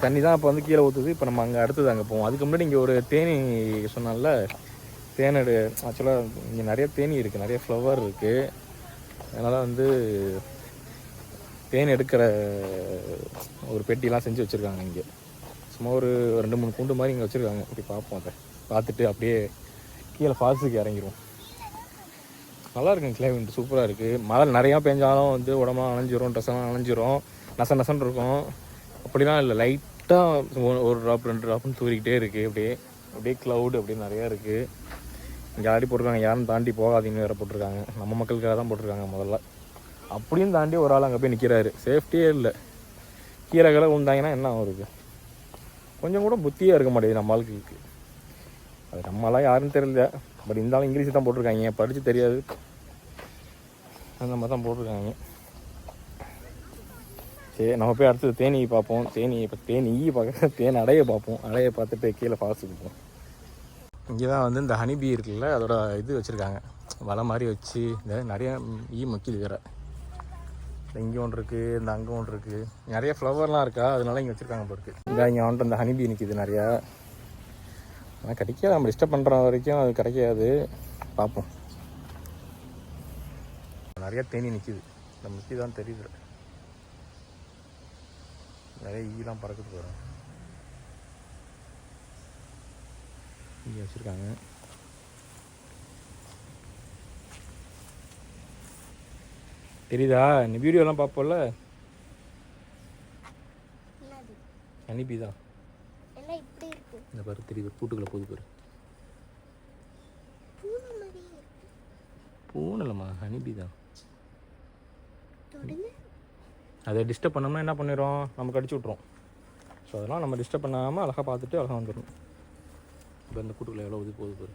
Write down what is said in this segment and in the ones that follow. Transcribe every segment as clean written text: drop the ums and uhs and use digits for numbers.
தண்ணி தான் இப்போ வந்து கீழே ஊற்றுது. இப்போ நம்ம அங்கே அடுத்தது அங்கே போவோம். அதுக்கு முன்னாடி இங்கே ஒரு தேனி சொன்னால தேனோட ஆக்சுவலாக இங்கே நிறைய தேனி இருக்குது, நிறைய ஃப்ளவர் இருக்குது. அதனால் வந்து தேன் எடுக்கிற ஒரு பெட்டிலாம் செஞ்சு வச்சுருக்காங்க இங்கே. சும்மா ஒரு 2-3 கூண்டு மாதிரி இங்கே வச்சுருக்காங்க. இப்படி பார்ப்போம், அதை பார்த்துட்டு அப்படியே கீழே ஃபால்ஸுக்கு இறங்கிடுவோம். நல்லா இருக்குங்க, கிளைமேட் சூப்பராக இருக்குது. மழை நிறையா பெஞ்சாலும் வந்து உடம்புலாம் நனைஞ்சிரும், ட்ரெஸ்ஸெல்லாம் நனைஞ்சிரும், நசன்னு இருக்கும். அப்படிலாம் இல்லை, லைட்டாக ஒரு ட்ராப் 2 ட்ராப்னு தூரிக்கிட்டே இருக்குது. அப்படியே க்ளவுடு அப்படியே நிறையா இருக்குது. இங்கே ஆடி போட்டிருக்காங்க, யாரும் தாண்டி போகாதீங்கன்னு வேறு போட்டிருக்காங்க. நம்ம மக்களுக்காக தான் போட்டிருக்காங்க முதல்ல. அப்படியும் தாண்டி ஒரு ஆள் அங்கே போய் நிற்கிறாரு. சேஃப்டியே இல்லை. கீழே விழுந்தாங்கன்னா என்ன ஆகுது? கொஞ்சம் கூட புத்தியாக இருக்க மாட்டேங்குது நம்ம ஆளுக்கு. அது நம்மளாம் யாருன்னு தெரியல. பட் இருந்தாலும் இங்கிலீஷ் தான் போட்டிருக்காங்க, படித்து தெரியாது, அந்த மாதிரி தான் போட்டிருக்காங்க. சரி, நம்ம போய் அடுத்தது தேனியை பார்ப்போம். தேனியை பார்க்க தேன் அடையை பார்ப்போம். அடையை பார்த்துட்டு கீழே ஃபால்ஸுக்கு போவோம். இங்கே தான் வந்து இந்த ஹனிபீ இருக்குல்ல, அதோட இது வச்சுருக்காங்க, வலை மாதிரி வச்சு. இந்த நிறைய முக்கியது வேறு. இங்கே ஒன்று இருக்குது, இந்த அங்கே ஒன்று இருக்குது. நிறைய ஃப்ளவர்லாம் இருக்கா, அதனால இங்கே வச்சுருக்காங்க போல இருக்குது. இங்கே வந்துட்டு இந்த ஹனிபீ நிற்கிது நிறையா. ஆனால் கிடைக்காது, நம்ம டிஸ்டர்ப் பண்ணுற வரைக்கும் அது கிடைக்காது. பார்ப்போம். நிறையா தேனி நிற்கிது, இந்த முக்கி தான் தெரியுது. நிறைய ஈலாம் பறக்குது போகிறோம். இங்கே வச்சுருக்காங்க. தெரியுதா? நீ வீடியோலாம் பார்ப்போம்ல, ஹனிபீ தான். இந்த பாரு தெரியுது, பூட்டுக்குள்ள போகுது பாரு. பூனலம்மா, ஹனிபீ தான். அதை டிஸ்டர்ப் பண்ணோம்னா என்ன பண்ணிடுறோம், நமக்கு அடிச்சு விட்ருவோம். ஸோ அதெல்லாம் நம்ம டிஸ்டர்ப் பண்ணாமல் அழகாக பார்த்துட்டு அழகாக வந்துடணும். இப்போ இந்த கூட்டுக்குள்ள எவ்வளோ இது போகுது பாரு.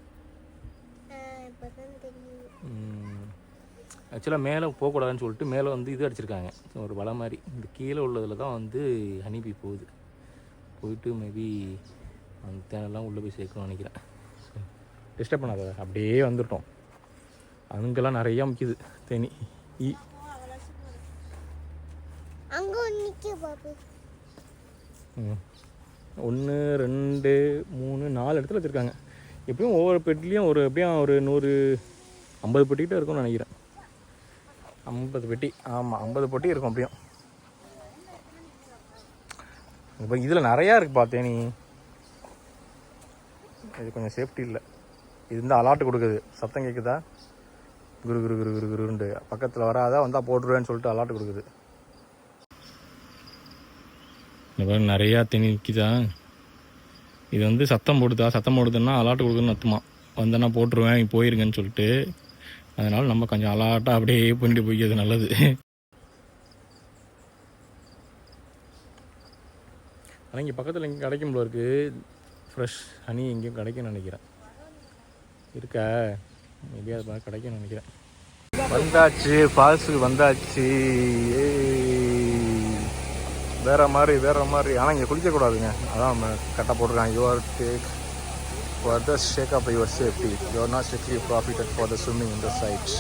ஆக்சுவலாக மேலே போகக்கூடாதுன்னு சொல்லிட்டு மேலே வந்து இது அடிச்சிருக்காங்க, ஒரு வலை மாதிரி. இந்த கீழே உள்ளதில் தான் வந்து ஹனிபீ போகுது. போயிட்டு மேபி அந்த தேனெல்லாம் உள்ளே போய் சேர்க்கணும்னு நினைக்கிறேன். டிஸ்டர்ப் பண்ணாத, அப்படியே வந்துட்டோம். அங்கெல்லாம் நிறையா முக்கியது தேனி. 1 2 3 4 இடத்துல வச்சுருக்காங்க. எப்படியும் ஒவ்வொரு பெட்டிலையும் எப்படியும் ஒரு 150 பெட்டிகிட்ட இருக்கும்னு நினைக்கிறேன். 50 பெட்டி, ஆமாம் 50 பெட்டி இருக்கும் அப்படியும். இப்போ இதில் நிறையா இருக்குது பார்த்தேன். நீ இது கொஞ்சம் சேஃப்டி இல்லை. இது இருந்தால் அலாட்டு கொடுக்குது, சத்தம் கேட்குதா, குரு குரு குரு குரு குருண்டு பக்கத்தில் வராதா, வந்தால் போட்டுருவேன்னு சொல்லிட்டு அலாட்டு கொடுக்குது. இந்த மாதிரி நிறையா தண்ணி நிற்கிதா. இது வந்து சத்தம் போடுதுன்னா அலாட்டு கொடுக்குதுன்னு அர்த்தமா. வந்தேன்னா போட்டுருவேன், நீ போயிருங்கன்னு சொல்லிட்டு. அதனால் நம்ம கொஞ்சம் அலாட்டாக அப்படியே பண்ணிட்டு போய்க்கிறது நல்லது. ஆனால் இங்கே பக்கத்தில் இங்கே கிடைக்கும் போல இருக்குது, ஃப்ரெஷ் ஹனி எங்கேயும் கிடைக்கும்னு நினைக்கிறேன். இருக்கா மேபி அது மாதிரி கிடைக்கும்னு நினைக்கிறேன். வந்தாச்சு, ஃபால்ஸுக்கு வந்தாச்சு. வேறு மாதிரி. ஆனால் இங்கே குளிக்கக்கூடாதுங்க, அதான் நம்ம கரெக்டாக போட்டிருக்காங்க. Your take for the sake of your safety, you are not strictly prohibited for the swimming in the site.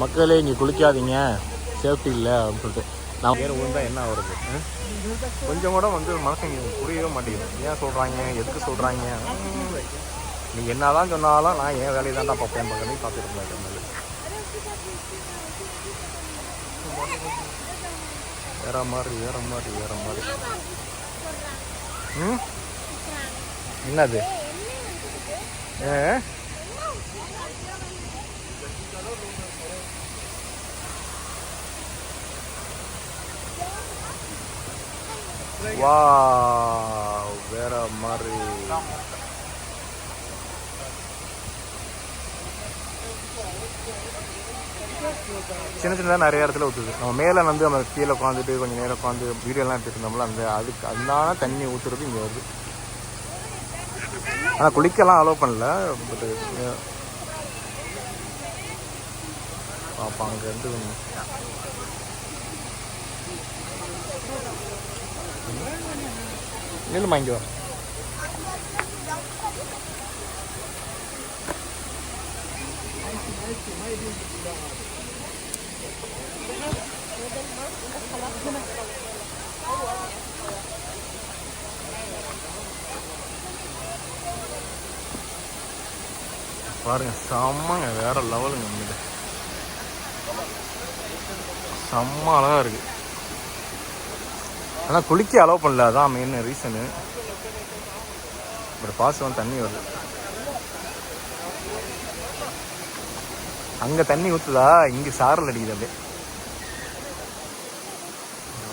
மக்களே இங்கே குளிக்காதீங்க, சேஃப்டி இல்லை அப்படின்னு சொல்லிட்டு. நான் வேறு ஊர்தான் என்ன வருது, கொஞ்சம் கூட வந்து மனசு புரியவே மாட்டேங்குது. ஏன் சொல்கிறாங்க, எதுக்கு சொல்கிறாங்க? நீங்கள் என்ன தான் சொன்னாலும் நான் என் வேலையை தான்டா பார்ப்பேன், பக்கத்துலேயும் பார்த்துட்டு இருந்தேன். வேற மாதிரி. என்னது வாவ், வேற மாதிரி. சின்னதாக நிறைய இடத்துல ஊற்றுது. நம்ம மேலே வந்து நம்ம கீழே உட்காந்துட்டு கொஞ்சம் நேரம் உட்காந்து வீடியோலாம் எடுத்துட்டு இருந்தோம்ல, அதுக்கு அதனால தண்ணி ஊற்றுறது இங்கே வருது. ஆனால் குளிக்கலாம் அலோவ் பண்ணல. பட் பார்ப்போம் அங்கேருந்து நில்லுமா, இங்கே வர. பாருங்க செம்மங்க, வேற லெவலுங்க. உங்களுக்கு செம்ம அழகா இருக்கு. ஆனால் குளிக்க அலோவ் பண்ணல, அதான் மெயின் ரீசனு. ஒரு பாஸ் வந்து தண்ணி வருது, அங்கே தண்ணி ஊற்றுதா, இங்கே சாரல் அடிக்குது அப்படியே.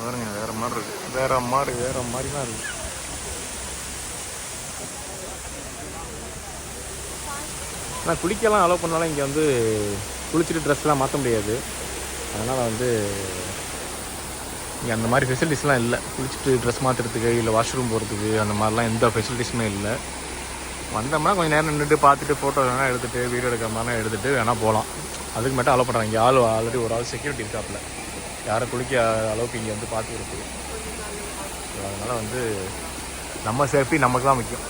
பாருங்க வேற மாதிரி இருக்கு, வேற மாதிரி தான் இருக்கு. ஆனால் குளிக்கலாம் அலோவ் பண்ணாலும் இங்கே வந்து குளிச்சுட்டு ட்ரெஸ்லாம் மாற்ற முடியாது. அதனால் வந்து இங்கே அந்த மாதிரி ஃபெசிலிட்டிஸ்லாம் இல்லை. குளிச்சுட்டு ட்ரெஸ் மாற்றுறதுக்கு இல்லை வாஷ்ரூம் போகிறதுக்கு அந்த மாதிரிலாம் எந்த ஃபெசிலிட்டிஸுமே இல்லை. வந்தோம்னா கொஞ்சம் நேரம் நின்றுட்டு பார்த்துட்டு ஃபோட்டோ வேணால் எடுத்துகிட்டு வீடியோ எடுக்கிற மாதிரிலாம் எடுத்துகிட்டு வேணால் போகலாம். அதுக்கு மட்டும் அலோவ் பண்ணுறாங்க. இங்கே ஆல்ரெடி ஒரு ஆள் செக்யூரிட்டி இருக்காப்புல, யாரும் குளிக்க அளவுக்கு இங்கே வந்து பார்த்து இருக்குது. அதனால் வந்து நம்ம சேஃப்டி நமக்கு தான் முக்கியம்.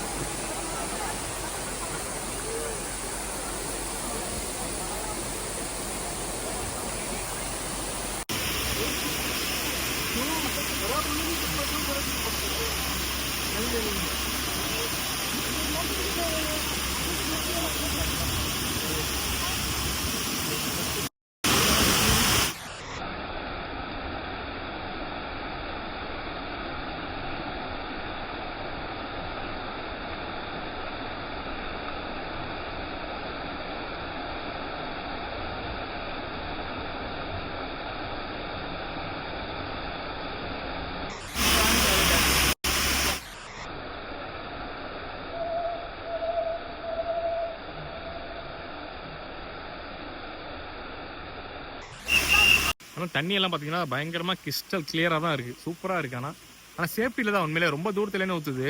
ஆனால் தண்ணியெல்லாம் பார்த்தீங்கன்னா பயங்கரமாக கிறிஸ்டல் கிளியராக தான் இருக்குது, சூப்பராக இருக்குது. ஆனால் சேஃப்டியில் தான் உண்மையிலே ரொம்ப தூரத்துலேருந்து ஊற்றுது.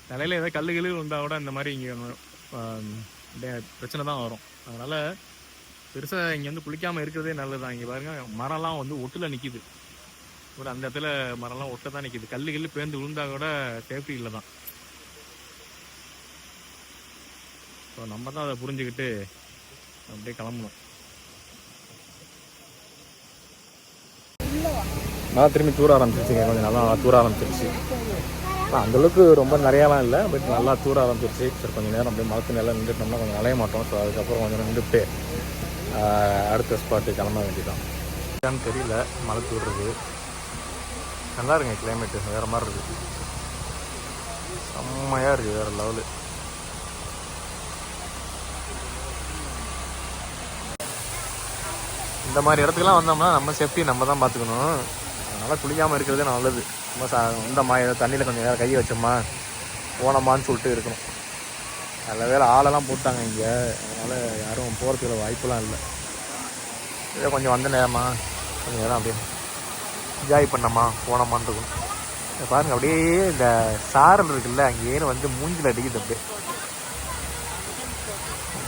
தலையில் ஏதாவது கல் வந்தால் கூட இந்த மாதிரி இங்கே பிரச்சனை தான் வரும். அதனால் பெருசாக இங்கே வந்து குளிக்காமல் இருக்கிறதே நல்லது தான். இங்கே பாருங்கள் மரம்லாம் வந்து ஒட்டில் நிற்கிது, ஒரு அந்த இடத்துல மரம்லாம் ஒட்ட தான் நிற்கிது. கல் பேர்ந்து விழுந்தா கூட சேஃப்டி இல்லை தான். ஸோ நம்ம தான் அதை புரிஞ்சுக்கிட்டு அப்படியே கிளம்பணும். நான் திரும்பி தூர ஆரம்பிச்சிருச்சுங்க, கொஞ்சம் நல்லா தூர ஆரம்பிச்சிருச்சு. அந்தளவுக்கு ரொம்ப நிறையாலாம் இல்லை, பட் நல்லா தூர ஆரம்பிச்சிருச்சு. சரி கொஞ்சம் நேரம் அப்படியே மரத்து நிலம் நின்றுட்டோம்னா கொஞ்சம் நலைய மாட்டோம். ஸோ அதுக்கப்புறம் கொஞ்சம் நின்றுட்டு அடுத்த ஸ்பாட்டு கிளம்ப வேண்டியதான். ஏன்னு தெரியல, மழை தூடுறது. நல்லா இருங்க கிளைமேட்டு, வேறு மாதிரி இருக்குது, செம்மையாக இருக்குது, வேறு லெவலு. இந்த மாதிரி இடத்துக்குலாம் வந்தோம்னா நம்ம சேஃப்டி நம்ம தான் பார்த்துக்கணும். அதனால் குளிக்காமல் இருக்கிறதே நல்லது. ரொம்ப இந்த மாதிரி தண்ணியில் கொஞ்சம் நேரம் கையை வச்சோம்மா போனோமான்னு சொல்லிட்டு இருக்கணும். நல்ல வேலை ஆளெல்லாம் போட்டாங்க இங்கே, அதனால் யாரும் போகிறதுக்குள்ள வாய்ப்புலாம் இல்லை. இதே கொஞ்சம் வந்த நேரமா கொஞ்சம் நேரம் அப்படியே என்ஜாய் பண்ணோமா போனோமான்னு இருக்கணும். பாருங்கள் அப்படியே இந்த சாரல் இருக்குல்ல, அங்கேயே வந்து மூஞ்சில் அடிக்குது அப்படியே.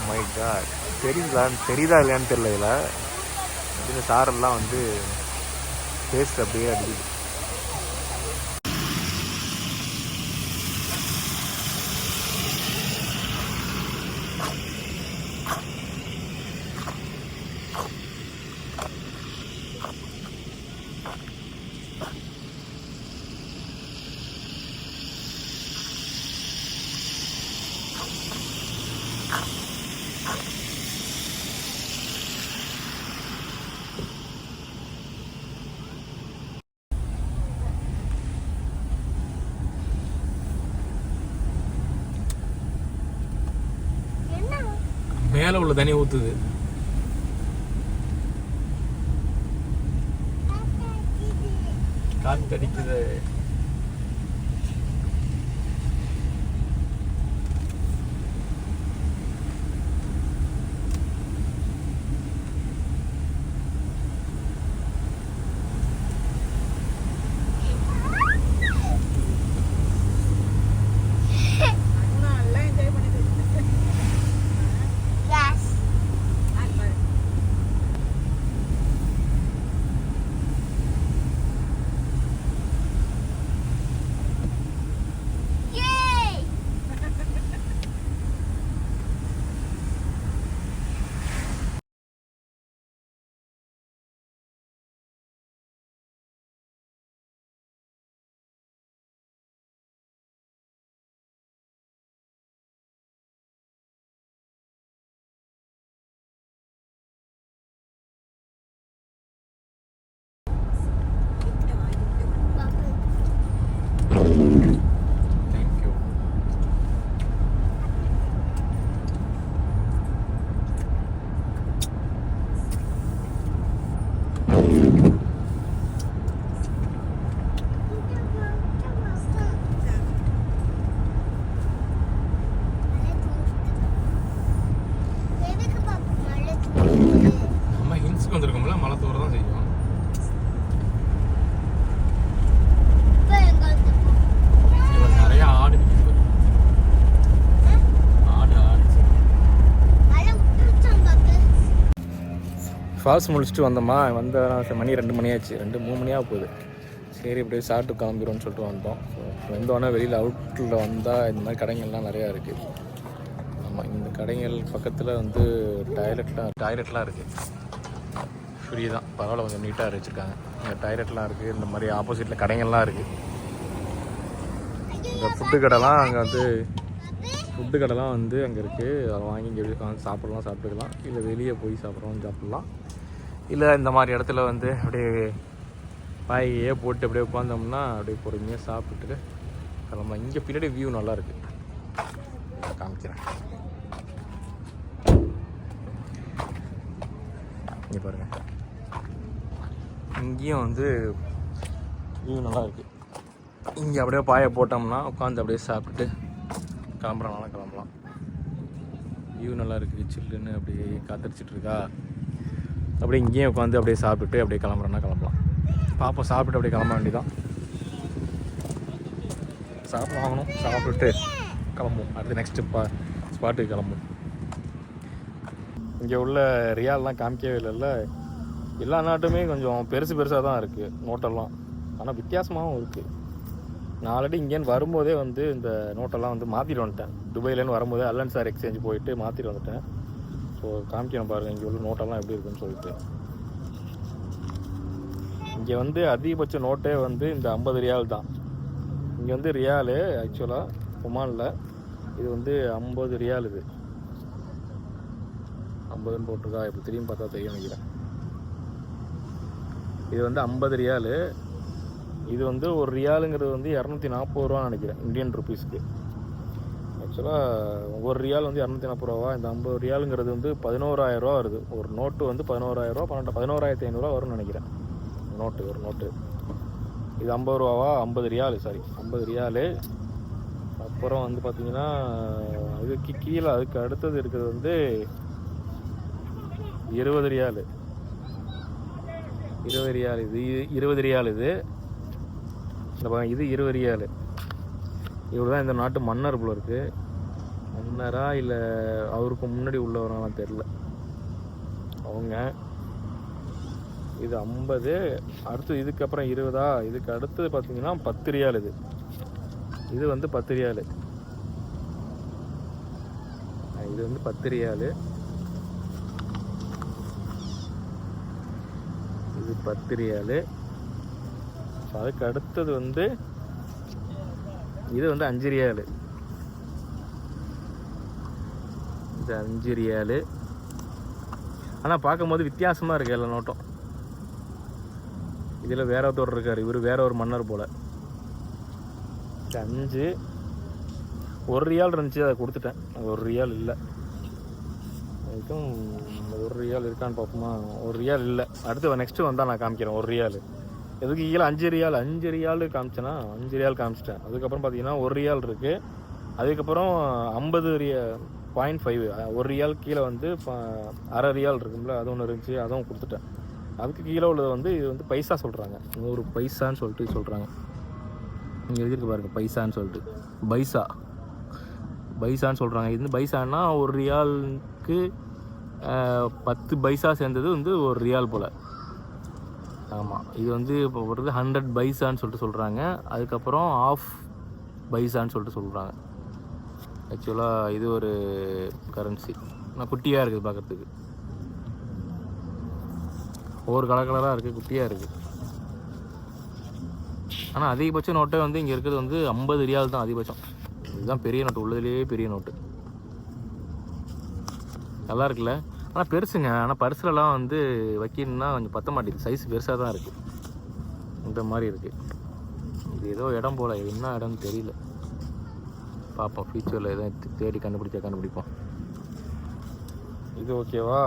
மை காட், தெரியுதா இல்லையான்னு தெரியல. இதில் இந்த சாரெல்லாம் வந்து டேஸ்ட் அப்படியே அடிக்குது. மேலே உள்ள தண்ணி ஊற்றுது. காற்று அடிக்குது. தேங்க்யூ. நம்ம ஹில்ஸுக்கு வந்திருக்கோம்ல, மழை தூர தான் செய்யும். நிறைய ஆடு ஃபால்ஸ் முடிச்சுட்டு வந்தோமா, வந்த மணி 2 மணி ஆச்சு, 2-3 மணியாக போகுது. சரி இப்படியே சாப்பிட்டு கிளம்பிடும்னு சொல்லிட்டு வந்தோம். ஸோ வந்தோடனே வெளியில் அவுட்டில் வந்தால் இந்த மாதிரி கடைகள்லாம் நிறையா இருக்குது. ஆமாம், இந்த கடைகள் பக்கத்தில் வந்து டாய்லெட்லாம் இருக்குது. ஃப்ரீ தான், பரவாயில்ல, கொஞ்சம் நீட்டாக வச்சுருக்காங்க. இங்கே டாய்லெட்லாம் இருக்குது. இந்த மாதிரி ஆப்போசிட்டில் கடைகள்லாம் இருக்குது. இந்த ஃபுட்டு கடைலாம் அங்கே அங்கே இருக்குது. அதை வாங்கி இங்கே சாப்பிட்டுக்கலாம். இல்லை வெளியே போய் சாப்பிட்லாம். இல்லை இந்த மாதிரி இடத்துல வந்து அப்படியே பாயே போட்டு அப்படியே உட்காந்தோம்னா அப்படியே பொறுமையாக சாப்பிட்டுட்டு கிளம்பலாம். இங்கே பின்னாடி வியூ நல்லாயிருக்கு, காமிக்கிறேன். இங்கே பாருங்கள், இங்கேயும் வந்து வியூ நல்லாயிருக்கு. இங்கே அப்படியே பாயை போட்டோம்னா உட்காந்து அப்படியே சாப்பிட்டுட்டு கிளம்பலாம். வியூ நல்லா இருக்குது, சில்லுன்னு அப்படியே காத்தடிச்சிட்ருக்கா. அப்படியே இங்கேயும் உட்காந்து அப்படியே சாப்பிட்டுட்டு அப்படியே கிளம்பலாம். பாப்போம், சாப்பிட்டு அப்படியே கிளம்ப வேண்டியதான். வாங்கணும், சாப்பிட்டுட்டு கிளம்புவோம். அடுத்து நெக்ஸ்ட்டு ஸ்பாட்டுக்கு கிளம்புவோம். இங்கே உள்ள ரியால்லாம் காமிக்கவே இல்லைல்ல. எல்லா நாட்டுமே கொஞ்சம் பெருசாக தான் இருக்குது நோட்டெல்லாம். ஆனால் வித்தியாசமாகவும் இருக்குது. நான் ஆல்ரெடி இங்கேன்னு வரும்போதே வந்து இந்த நோட்டெல்லாம் வந்து மாற்றிட்டு வந்துட்டேன். துபாயிலேருந்து வரும்போதே அல்லன்சார் எக்ஸ்சேஞ்ச் போயிட்டு மாற்றிட்டு வந்துட்டேன். ஸோ காமிக்கணும் பாருங்கள் இங்கே உள்ள நோட்டெல்லாம் எப்படி இருக்குன்னு சொல்லிட்டு. இங்கே வந்து அதிகபட்ச நோட்டே வந்து இந்த 50 ரியால் தான். இங்கே வந்து ரியாலு ஆக்சுவலாக ஒமானில் இது வந்து 50 ரியால். இது 50ன்னு போட்டிருக்கா, இப்போ திரும்பி பார்த்தா தெரியும் நினைக்கிறேன். இது வந்து 50 ரியாலு. இது வந்து ஒரு ரியாலுங்கிறது வந்து 240 ரூபான்னு நினைக்கிறேன் இந்தியன் ருபீஸ்க்கு. ஆக்சுவலாக ஒரு ரியால் வந்து 240 ரூபா. இந்த 50 ரியாலுங்கிறது வந்து 11,000 ரூபா வருது. ஒரு நோட்டு வந்து 11,000 ரூபா, 11,500 வரும்னு நினைக்கிறேன் ஒரு நோட்டு. இது 50 ரூபாவா, 50 ரியாலு, சாரி 50 ரியாலு. அப்புறம் வந்து பார்த்திங்கன்னா இதுக்கு கீழே அதுக்கு அடுத்தது இருக்கிறது வந்து 20 ரியாலு. இது 20 ரியால். இது இது 20 ரியாலு. இவர் தான் இந்த நாட்டு மன்னர் போல இருக்குது. மன்னரா இல்லை அவருக்கு முன்னாடி உள்ளவரெல்லாம் தெரில அவங்க. இது 50. அடுத்து இதுக்கப்புறம் 20. இதுக்கு அடுத்தது பார்த்தீங்கன்னா 10 ரியால். இது வந்து 10 ரியால். இது வந்து 10 ரியால். இது 10 ரியால். அதுக்கு அடுத்தது வந்து இது வந்து 5 ரியால். இது 5 ரியால். ஆனால் பார்க்கும்போது வித்தியாசமாக இருக்குது எல்லா நோட்டம். இதில் வேற ஒருத்தர் இருக்கார், இவர் வேற ஒரு மன்னர் போல். 5 1 ரியால் இருந்துச்சு, அதை கொடுத்துட்டேன். 1 ரியால் இல்லை. அதுக்கும் 1 ரியால் இருக்கான்னு பார்ப்போமா? 1 ரியால் இல்லை. அடுத்து நெக்ஸ்ட்டு வந்தால் நான் காமிக்கிறேன் 1 ரியால். எதுக்கு கீழே 5 ரியால் காமிச்சேன்னா 5 ரியால் காமிச்சிட்டேன். அதுக்கப்புறம் பார்த்தீங்கன்னா 1 ரியால் இருக்குது. அதுக்கப்புறம் 50.5 1 ரியால் கீழே வந்து அரை ரியால் இருக்கும்ல, அது ஒன்று இருந்துச்சு, அதுவும் கொடுத்துட்டேன். அதுக்கு கீழே உள்ளது வந்து இது வந்து பைசா சொல்கிறாங்க. 100 பைசான்னு சொல்லிட்டு சொல்கிறாங்க. இங்கே எழுதிருக்கு பாருங்க, பைசான்னு சொல்லிட்டு. பைசான்னு சொல்கிறாங்க. இது வந்து பைசான்னா 1 ரியாலுக்கு 10 பைசா சேர்ந்தது வந்து 1 ரியால் போல். ஆமாம், இது வந்து இப்போ வருது 100 பைசான்னு சொல்லிட்டு சொல்கிறாங்க. அதுக்கப்புறம் ஆஃப் பைசான்னு சொல்லிட்டு சொல்கிறாங்க. ஆக்சுவலாக இது ஒரு கரன்சி. ஆனால் குட்டியாக இருக்குது பார்க்குறதுக்கு. ஒவ்வொரு கலராக இருக்குது, குட்டியாக இருக்குது. ஆனால் அதிகபட்ச நோட்டை வந்து இங்கே இருக்கிறது வந்து 50 ரியால் தான் அதிகபட்சம். இதுதான் பெரிய நோட்டு, உள்ளதுலேயே பெரிய நோட்டு. நல்லா இருக்குல்ல? ஆனால் பெருசுங்க. ஆனால் பர்ஸ்லலாம் வந்து வைக்கணுன்னா கொஞ்சம் பற்ற மாட்டேங்குது. சைஸ் பெருசாக தான் இருக்குது. இந்த மாதிரி இருக்குது. இது ஏதோ இடம் போல், என்ன இடம்னு தெரியல. பார்ப்போம், ஃபியூச்சரில் எதுவும் தேடி கண்டுபிடிப்போம். இது ஓகேவா?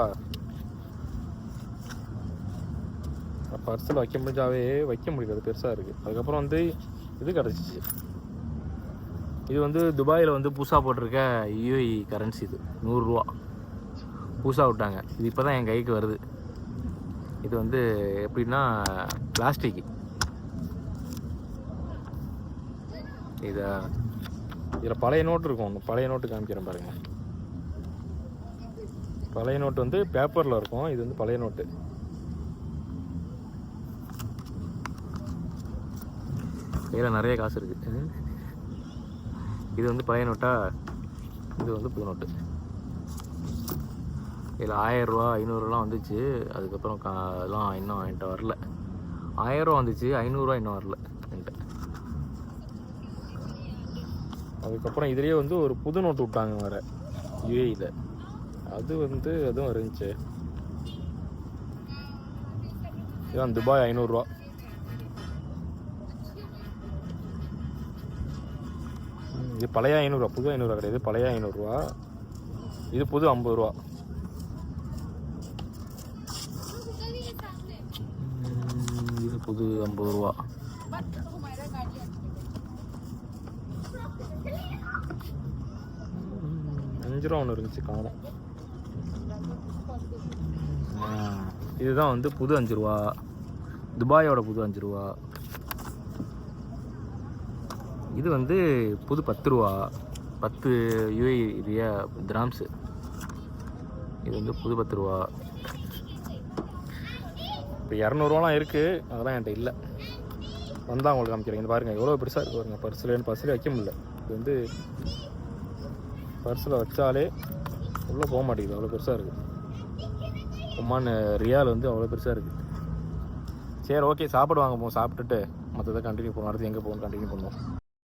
பர்ஸில் வைக்க முடிஞ்சாவே வைக்க முடியாது, பெருசாக இருக்குது. அதுக்கப்புறம் வந்து இது கிடச்சிச்சு. இது வந்து துபாயில் வந்து புதுசாக போட்டிருக்க யூஏஇ கரன்சி. இது 100 ரூபா புதுசாக விட்டாங்க. இது இப்போ தான் என் கைக்கு வருது. இது வந்து எப்படின்னா பிளாஸ்டிக். இதில் பழைய நோட்டு இருக்கும். ஒன்று பழைய நோட்டு காமிக்கிறேன் பாருங்கள். பழைய நோட்டு வந்து பேப்பரில் இருக்கும். இது வந்து பழைய நோட்டு. கையில் நிறைய காசு இருக்குது. இது வந்து பழைய நோட்டா, இது வந்து புது நோட்டு. இதில் 1000 ரூபா 500 ரூபாலாம் வந்துச்சு. அதுக்கப்புறம் எல்லாம் இன்னும் என்கிட்ட வரல. 1000 ரூபா வந்துச்சு, 500 ரூபா இன்னும் வரல என்கிட்ட. அதுக்கப்புறம் இதுலேயே வந்து ஒரு புது நோட்டு விட்டாங்க வேறு யூஏஇயில். அது வந்து அதுவும் இருந்துச்சு. இதுதான் துபாய் 500 ரூபா. இது பழைய 500 ரூபா, புது 500 ரூபா கிடையாது. பழைய 500 ரூபா. இது புது 50 ரூபா. இது புது 50 ரூபா. $5 ஒன்று இருந்துச்சு, காணும். இதுதான் வந்து புது 5 ரூபா, துபாயோட புது 5 ரூபா. இது வந்து புது 10 ரூபா, 10 யூஏஇ திராம்ஸு. இது வந்து புது 10 ரூபா. இப்போ 200 ரூபாலாம் இருக்குது, அதெல்லாம் என்கிட்ட இல்லை. வந்தால் உங்களுக்கு காமிக்கிறேன். இது பாருங்கள் எவ்வளோ பெருசாக இருக்குது பாருங்கள். பர்ஸில் வைக்க முடியல. இது வந்து பர்ஸில் வச்சாலே உள்ளே போக மாட்டேங்குது, அவ்வளோ பெருசாக இருக்குது. ஒமான் ரியால் வந்து அவ்வளோ பெருசாக இருக்குது. சரி, ஓகே, சாப்பிட்டு வாங்க போவோம். சாப்பிட்டுட்டு மற்றதை கண்டினியூ பண்ணுவோம். அடுத்து எங்கே போகணும் கண்டினியூ பண்ணுவோம்.